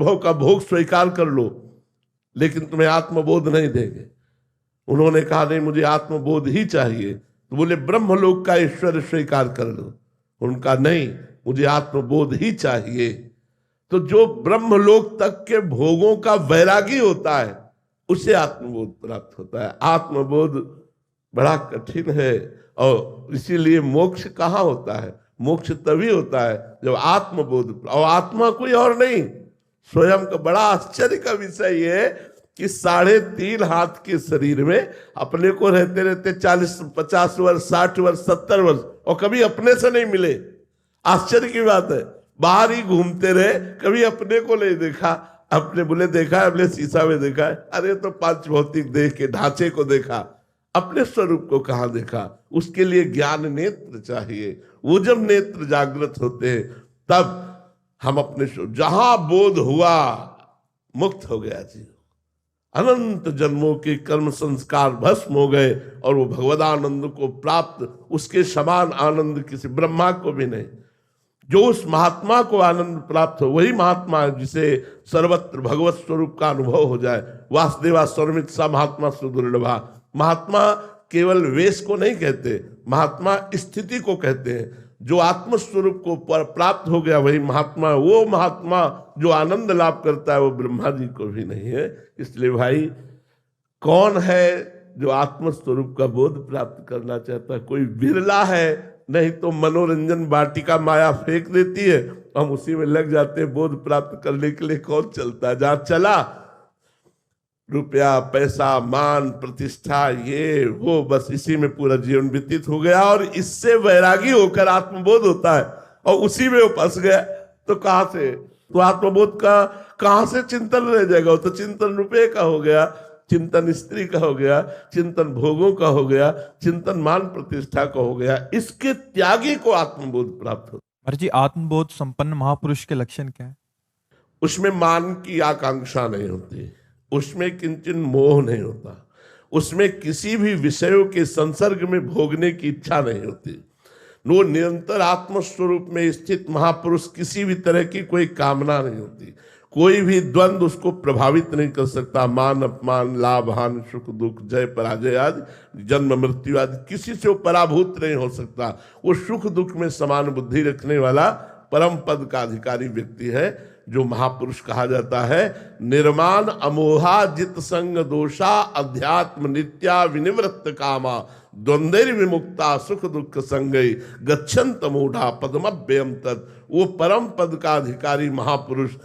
अनुभव का भोग स्वीकार कर लो, लेकिन तुम्हें आत्मबोध नहीं देंगे। उन्होंने कहा नहीं, मुझे आत्मबोध ही चाहिए। तो बोले ब्रह्मलोक का ईश्वर स्वीकार कर लो। उनका नहीं, मुझे आत्मबोध ही चाहिए। तो जो ब्रह्मलोक तक के भोगों का वैरागी होता है उसे आत्मबोध प्राप्त होता है। आत्मबोध बड़ा कठिन है, और इसीलिए मोक्ष कहाँ होता है? मोक्ष तभी होता है जब आत्मबोध, और आत्मा कोई और नहीं, स्वयं का। बड़ा आश्चर्य का विषय ये है कि 3.5 हाथ के शरीर में अपने को रहते रहते 40, 50 वर्ष, 60 वर्ष, 70 वर्ष, और कभी अपने से नहीं मिले। आश्चर्य की बात है, बाहर ही घूमते रहे, कभी अपने को नहीं देखा। अपने बोले देखा है, अपने शीशा में देखा है, अरे तो पांच भौतिक देह के ढांचे को देखा, अपने स्वरूप को कहाँ देखा? उसके लिए ज्ञान नेत्र चाहिए। वो जब नेत्र जागृत होते हैं तब हम अपने जहां बोध हुआ मुक्त हो गया जी। अनंत जन्मों के कर्म संस्कार भस्म हो गए और वो भगवदानंद को प्राप्त, उसके समान आनंद किसी ब्रह्मा को भी नहीं। जो उस महात्मा को आनंद प्राप्त हो वही महात्मा है जिसे सर्वत्र भगवत स्वरूप का अनुभव हो जाए। वासुदेवा सर्वमित सा महात्मा सुदुर्लभा। महात्मा केवल वेश को नहीं कहते, महात्मा स्थिति को कहते हैं। जो आत्मस्वरूप को प्राप्त हो गया वही महात्मा। वो महात्मा जो आनंद लाभ करता है वो ब्रह्मा जी को भी नहीं है। इसलिए भाई, कौन है जो आत्मस्वरूप का बोध प्राप्त करना चाहता है? कोई बिरला है, नहीं तो मनोरंजन वाटिका माया फेंक देती है, हम उसी में लग जाते हैं। बोध प्राप्त करने के लिए कौन चलता है? जहां चला रुपया, पैसा, मान, प्रतिष्ठा, ये वो, बस इसी में पूरा जीवन व्यतीत हो गया, और इससे वैरागी होकर आत्मबोध होता है और उसी में वो फंस गया। तो कहां से, तो आत्मबोध का कहां से चिंतन रह जाएगा? वो तो चिंतन रुपये का हो गया, चिंतन स्त्री का हो गया, चिंतन भोगों का हो गया, चिंतन मान प्रतिष्ठा का हो गया। इसके त्यागी को आत्मबोध प्राप्त होता। महाराज जी, आत्मबोध संपन्न महापुरुष के लक्षण क्या है? उसमें मान की आकांक्षा नहीं होती, उसमें किंचन मोह नहीं होता, उसमें किसी भी विषयों के संसर्ग में भोगने की इच्छा नहीं होती। वो निरंतर आत्मस्वरूप में स्थित महापुरुष, किसी भी तरह की कोई कामना नहीं होती, कोई भी द्वंद्व उसको प्रभावित नहीं कर सकता। मान अपमान, लाभ हानि, सुख दुख, जय पराजय आदि, जन्म मृत्यु आदि, किसी से वो पराभूत नहीं हो सकता। वो सुख दुख में समान बुद्धि रखने वाला परम पद का अधिकारी व्यक्ति है जो महापुरुष कहा जाता है। निर्माण अमोहा जित संग दोषा अध्यात्म नित्या विनिवृत्त कामा द्वंद्वैर विमुक्ता सुख दुख संगई गच्छन्त मूढ़ा पद्मभ्यम तत्। वो परम पद का अधिकारी महापुरुष